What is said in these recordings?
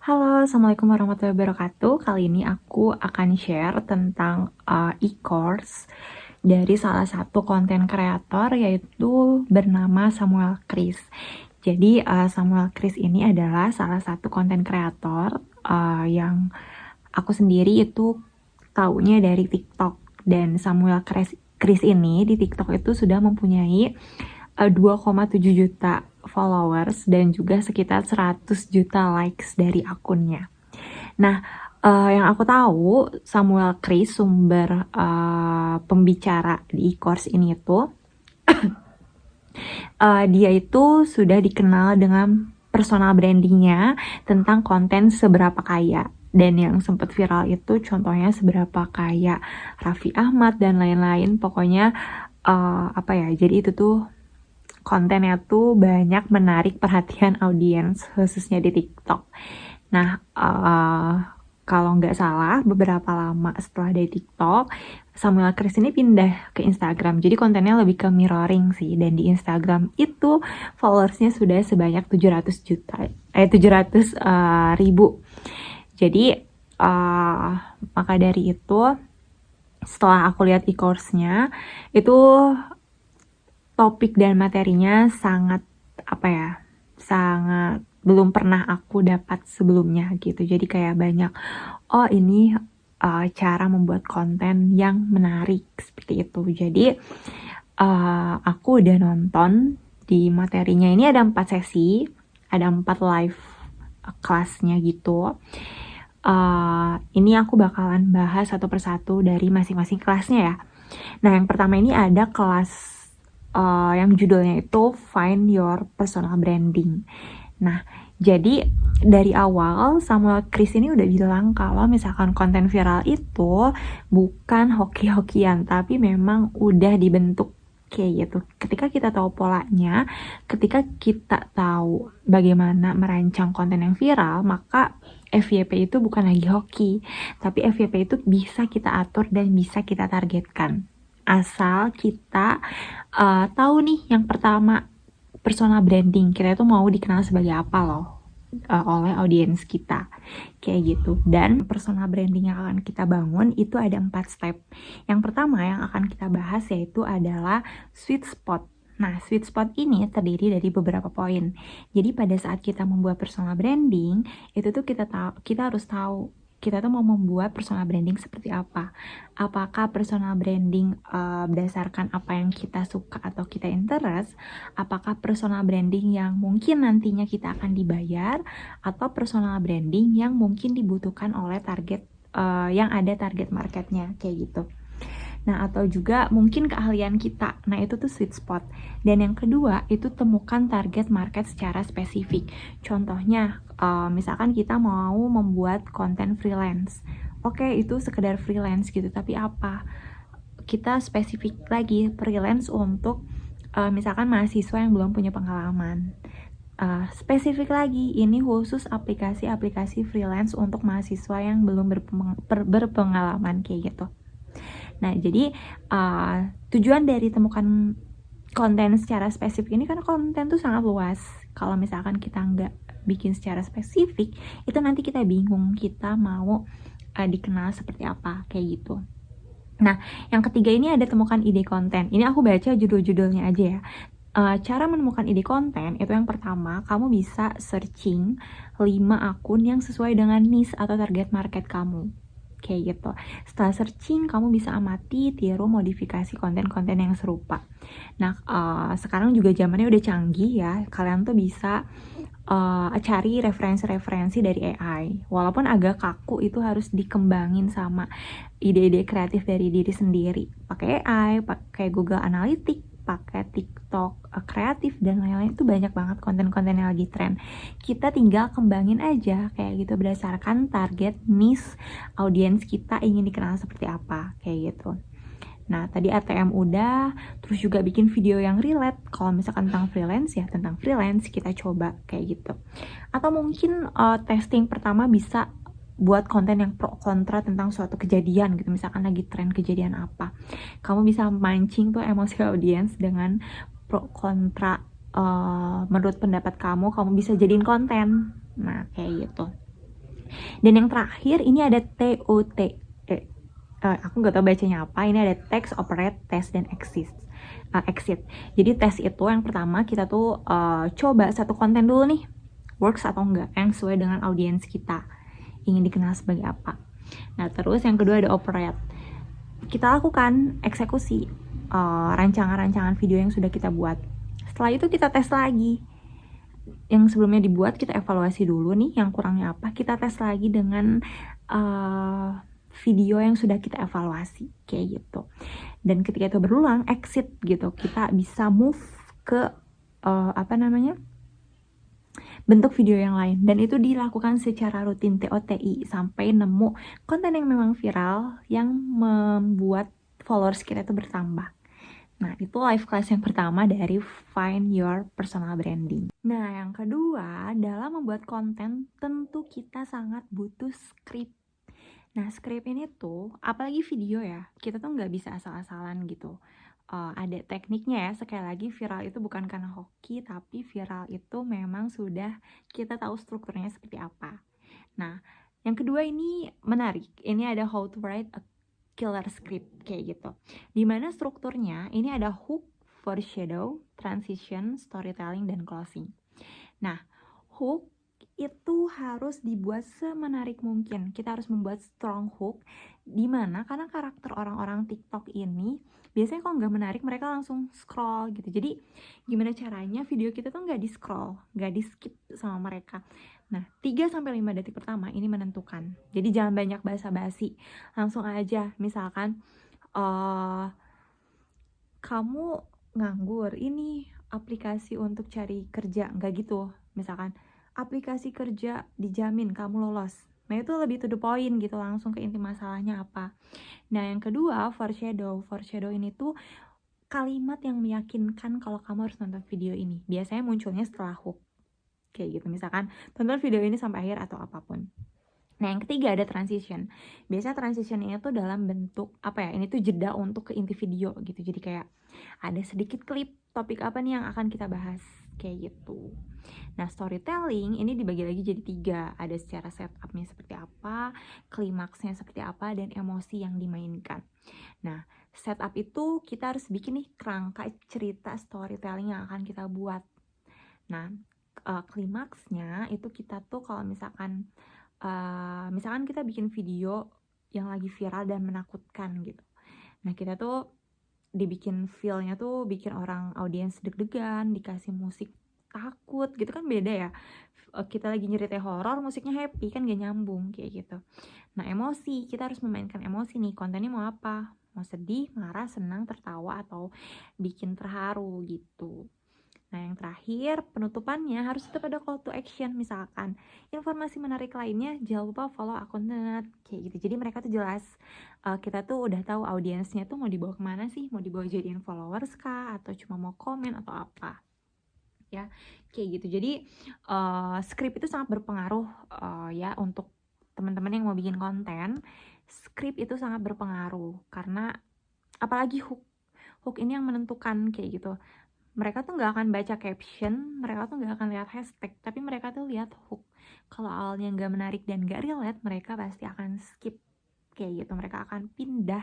Halo, Assalamualaikum warahmatullahi wabarakatuh. Kali ini aku akan share tentang e-course dari salah satu konten kreator yaitu bernama Samuel Chris. Jadi Samuel Chris ini adalah salah satu konten kreator yang aku sendiri itu taunya dari TikTok. Dan Samuel Chris ini di TikTok itu sudah mempunyai 2,7 juta followers dan juga sekitar 100 juta likes dari akunnya. Nah, yang aku tahu Samuel Chris sumber pembicara di e-course ini itu dia itu sudah dikenal dengan personal brandingnya tentang konten seberapa kaya. Dan yang sempat viral itu contohnya seberapa kaya Raffi Ahmad dan lain-lain. Pokoknya jadi itu tuh kontennya tuh banyak menarik perhatian audiens khususnya di TikTok. Nah, kalau nggak salah beberapa lama setelah dari TikTok, Samuel Chris ini pindah ke Instagram. Jadi kontennya lebih ke mirroring sih. Dan di Instagram itu followersnya sudah sebanyak 700 ribu. Jadi maka dari itu setelah aku lihat e-course-nya itu topik dan materinya sangat sangat belum pernah aku dapat sebelumnya gitu. Jadi kayak banyak ini cara membuat konten yang menarik seperti itu. Jadi aku udah nonton di materinya. Ini ada 4 sesi, ada 4 live kelasnya gitu. Ini aku bakalan bahas satu persatu dari masing-masing kelasnya ya. Nah, yang pertama ini ada kelas yang judulnya itu Find Your Personal Branding. Nah, jadi dari awal Samuel Chris ini udah bilang kalau misalkan konten viral itu bukan hoki-hokian, tapi memang udah dibentuk kayak gitu. Ketika kita tahu polanya, ketika kita tahu bagaimana merancang konten yang viral, maka FYP itu bukan lagi hoki, tapi FYP itu bisa kita atur dan bisa kita targetkan. Asal kita tahu nih yang pertama, personal branding kita itu mau dikenal sebagai apa loh oleh audiens kita kayak gitu. Dan personal branding yang akan kita bangun itu ada 4 step. Yang pertama yang akan kita bahas yaitu adalah sweet spot. Nah, sweet spot ini terdiri dari beberapa poin. Jadi pada saat kita membuat personal branding itu tuh kita harus tahu kita tuh mau membuat personal branding seperti apa. Apakah personal branding berdasarkan apa yang kita suka atau kita interest? Apakah personal branding yang mungkin nantinya kita akan dibayar? Atau personal branding yang mungkin dibutuhkan oleh target yang ada target marketnya kayak gitu. Nah, atau juga mungkin keahlian kita. Nah, itu tuh sweet spot. Dan yang kedua, itu temukan target market secara spesifik. Contohnya, misalkan kita mau membuat konten freelance. Oke, itu sekedar freelance gitu, tapi apa? Kita spesifik lagi, freelance untuk misalkan mahasiswa yang belum punya pengalaman. Spesifik lagi, ini khusus aplikasi-aplikasi freelance untuk mahasiswa yang belum berpengalaman kayak gitu. Nah, jadi tujuan dari temukan konten secara spesifik ini kan konten tuh sangat luas. Kalau misalkan kita nggak bikin secara spesifik, itu nanti kita bingung kita mau dikenal seperti apa, kayak gitu. Nah, yang ketiga ini ada temukan ide konten. Ini aku baca judul-judulnya aja ya. Cara menemukan ide konten itu yang pertama, kamu bisa searching 5 akun yang sesuai dengan niche atau target market kamu. Kayak gitu. Setelah searching, kamu bisa amati, tiru, modifikasi konten-konten yang serupa. Nah, sekarang juga zamannya udah canggih ya. Kalian tuh bisa cari referensi-referensi dari AI. Walaupun agak kaku, itu harus dikembangin sama ide-ide kreatif dari diri sendiri. Pakai AI, pakai Google Analytics, pakai TikTok kreatif dan lain-lain. Itu banyak banget konten-konten yang lagi tren. Kita tinggal kembangin aja kayak gitu berdasarkan target niche audiens kita ingin dikenal seperti apa kayak gitu. Nah, tadi ATM udah, terus juga bikin video yang relate. Kalau misalkan tentang freelance ya tentang freelance kita coba kayak gitu. Atau mungkin testing pertama bisa buat konten yang pro kontra tentang suatu kejadian gitu. Misalkan lagi tren kejadian apa. Kamu bisa mancing tuh emosi audiens dengan pro kontra menurut pendapat kamu bisa jadiin konten. Nah, kayak gitu. Dan yang terakhir ini ada TOT. Aku nggak tahu bacanya apa. Ini ada text, operate, test, dan exit. Jadi tes itu yang pertama kita tuh coba satu konten dulu nih, works atau enggak, yang sesuai dengan audiens kita ingin dikenal sebagai apa. Nah terus yang kedua ada operate. Kita lakukan eksekusi rancangan-rancangan video yang sudah kita buat. Setelah itu kita tes lagi. Yang sebelumnya dibuat kita evaluasi dulu nih, yang kurangnya apa, kita tes lagi dengan video yang sudah kita evaluasi kayak gitu. Dan ketika itu berulang, exit gitu, kita bisa move ke bentuk video yang lain. Dan itu dilakukan secara rutin, TOTI, sampai nemu konten yang memang viral yang membuat followers kita itu bertambah. Nah, itu live class yang pertama dari Find Your Personal Branding. Nah, yang kedua, dalam membuat konten tentu kita sangat butuh script. Nah, script ini tuh, apalagi video ya, kita tuh nggak bisa asal-asalan gitu. Ada tekniknya ya, sekali lagi viral itu bukan karena hoki, tapi viral itu memang sudah kita tahu strukturnya seperti apa. Nah, yang kedua ini menarik. Ini ada how to write a killer script kayak gitu. Dimana strukturnya ini ada hook, foreshadow, transition, storytelling, dan closing. Nah, hook itu harus dibuat semenarik mungkin. Kita harus membuat strong hook. Dimana karena karakter orang-orang TikTok ini biasanya kalau nggak menarik mereka langsung scroll gitu. Jadi gimana caranya video kita tuh nggak di scroll, nggak di skip sama mereka. Nah, 3-5 detik pertama ini menentukan. Jadi jangan banyak basa-basi. Langsung aja, misalkan kamu nganggur, ini aplikasi untuk cari kerja, nggak gitu. Misalkan aplikasi kerja dijamin kamu lolos. Nah itu lebih to the point gitu, langsung ke inti masalahnya apa. Nah yang kedua, foreshadow ini tuh kalimat yang meyakinkan kalau kamu harus nonton video ini. Biasanya munculnya setelah hook kayak gitu, misalkan tonton video ini sampai akhir atau apapun. Nah yang ketiga ada transition. Biasanya transition ini tuh dalam bentuk apa ya, ini tuh jeda untuk ke inti video gitu. Jadi kayak ada sedikit klip topik apa nih yang akan kita bahas kayak gitu. Nah storytelling ini dibagi lagi jadi 3. Ada secara setupnya seperti apa, klimaksnya seperti apa, dan emosi yang dimainkan. Nah setup itu kita harus bikin nih kerangka cerita storytelling yang akan kita buat. Nah klimaksnya itu kita tuh kalau misalkan kita bikin video yang lagi viral dan menakutkan gitu. Nah kita tuh dibikin feel-nya tuh bikin orang audiens deg-degan, dikasih musik takut gitu kan beda ya. Kita lagi nyeritain horor, musiknya happy kan gak nyambung kayak gitu. Nah emosi, kita harus memainkan emosi nih, kontennya mau apa? Mau sedih, marah, senang, tertawa, atau bikin terharu gitu. Nah yang terakhir penutupannya harus tetap ada call to action. Misalkan informasi menarik lainnya jangan lupa follow akun net kayak gitu. Jadi mereka tuh jelas kita tuh udah tahu audiensnya tuh mau dibawa kemana sih. Mau dibawa jadiin followers kah, atau cuma mau komen atau apa ya kayak gitu. Jadi script itu sangat berpengaruh ya untuk teman-teman yang mau bikin konten. Script itu sangat berpengaruh karena apalagi hook ini yang menentukan kayak gitu. Mereka tuh nggak akan baca caption, mereka tuh nggak akan lihat hashtag, tapi mereka tuh lihat hook. Kalau awalnya nggak menarik dan nggak relate, mereka pasti akan skip kayak gitu. Mereka akan pindah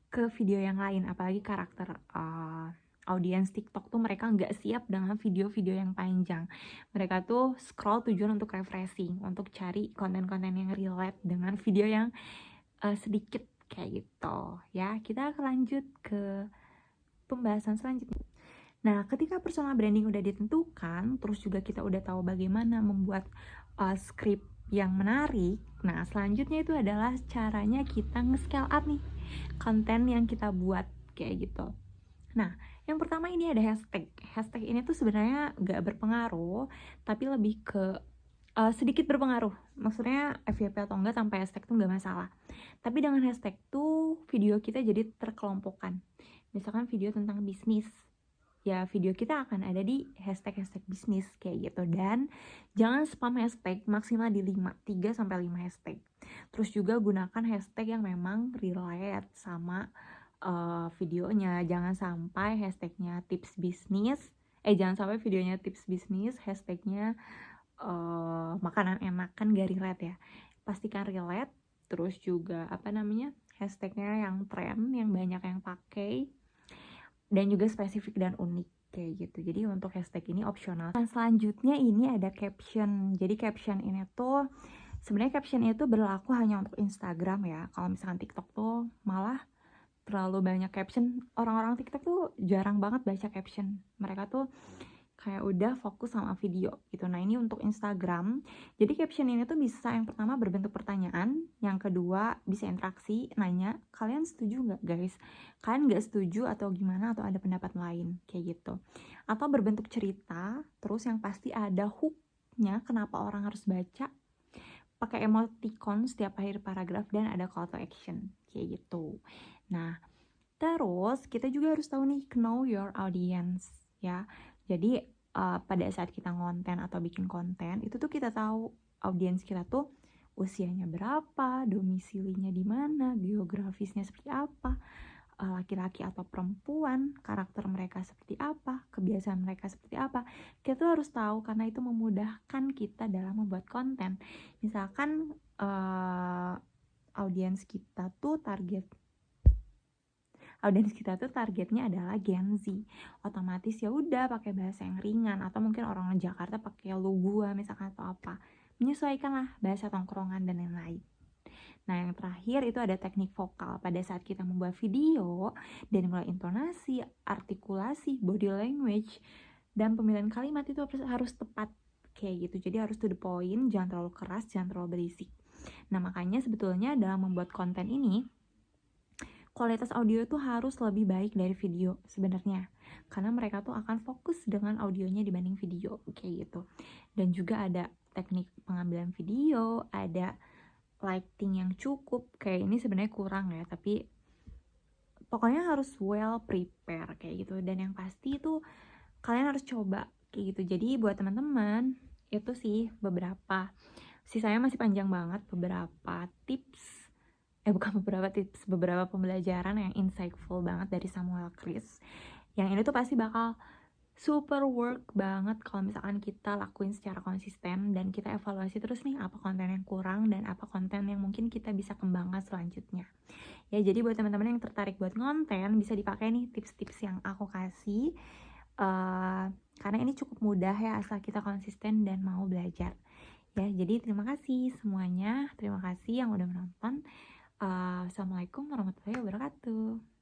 ke video yang lain. Apalagi karakter audiens TikTok tuh mereka nggak siap dengan video-video yang panjang. Mereka tuh scroll tujuan untuk refreshing, untuk cari konten-konten yang relate dengan video yang sedikit kayak gitu. Ya, kita akan lanjut ke pembahasan selanjutnya. Nah, ketika personal branding udah ditentukan, terus juga kita udah tahu bagaimana membuat script yang menarik. Nah, selanjutnya itu adalah caranya kita nge-scale up nih konten yang kita buat kayak gitu. Nah, yang pertama ini ada hashtag. Hashtag ini tuh sebenarnya gak berpengaruh, tapi lebih ke sedikit berpengaruh. Maksudnya FYP atau enggak tanpa hashtag tuh gak masalah. Tapi dengan hashtag tuh video kita jadi terkelompokkan. Misalkan video tentang bisnis, ya video kita akan ada di hashtag bisnis kayak gitu. Dan jangan spam hashtag, maksimal di 3-5 hashtag. Terus juga gunakan hashtag yang memang relate sama videonya. Jangan sampai hashtagnya tips bisnis, jangan sampai videonya tips bisnis, hashtagnya makanan enak, kan gak relate ya. pastikan relate, terus juga hashtagnya yang tren, yang banyak yang pakai, dan juga spesifik dan unik kayak gitu. Jadi untuk hashtag ini opsional. Nah, selanjutnya ini ada caption. Jadi caption ini tuh sebenarnya caption itu berlaku hanya untuk Instagram ya. Kalau misalkan TikTok tuh malah terlalu banyak caption. Orang-orang TikTok tuh jarang banget baca caption. Mereka tuh kayak udah fokus sama video gitu. Nah, ini untuk Instagram. Jadi caption ini tuh bisa yang pertama berbentuk pertanyaan, yang kedua bisa interaksi, nanya, kalian setuju nggak guys? Kalian nggak setuju atau gimana, atau ada pendapat lain kayak gitu. Atau berbentuk cerita, terus yang pasti ada hooknya, kenapa orang harus baca, pakai emoticon setiap akhir paragraf, dan ada call to action kayak gitu. Nah, terus kita juga harus tahu nih, know your audience ya. Jadi pada saat kita ngonten atau bikin konten itu tuh kita tahu audiens kita tuh usianya berapa, domisilinya di mana, geografisnya seperti apa, laki-laki atau perempuan, karakter mereka seperti apa, kebiasaan mereka seperti apa. Kita tuh harus tahu karena itu memudahkan kita dalam membuat konten. Misalkan audiens kita tuh targetnya adalah Gen Z, otomatis ya udah pakai bahasa yang ringan, atau mungkin orang Jakarta pakai lu gua misalkan atau apa, menyesuaikan lah bahasa tongkrongan dan lain-lain. Nah, yang terakhir itu ada teknik vokal. Pada saat kita membuat video, dari mulai intonasi, artikulasi, body language, dan pemilihan kalimat itu harus tepat kayak gitu. Jadi harus to the point, jangan terlalu keras, jangan terlalu berisik. Nah, makanya sebetulnya dalam membuat konten ini, kualitas audio itu harus lebih baik dari video sebenarnya, karena mereka tuh akan fokus dengan audionya dibanding video kayak gitu. Dan juga ada teknik pengambilan video, ada lighting yang cukup. Kayak ini sebenarnya kurang ya, tapi pokoknya harus well prepare kayak gitu. Dan yang pasti itu kalian harus coba kayak gitu. Jadi buat teman-teman itu sih beberapa, sisanya masih panjang banget, beberapa pembelajaran yang insightful banget dari Samuel Chris. Yang ini tuh pasti bakal super work banget kalau misalkan kita lakuin secara konsisten, dan kita evaluasi terus nih apa konten yang kurang dan apa konten yang mungkin kita bisa kembangkan selanjutnya. Ya, jadi buat teman-teman yang tertarik buat konten, bisa dipakai nih tips-tips yang aku kasih. Karena ini cukup mudah ya, asal kita konsisten dan mau belajar. Ya, jadi terima kasih semuanya. Terima kasih yang udah menonton. Assalamualaikum warahmatullahi wabarakatuh.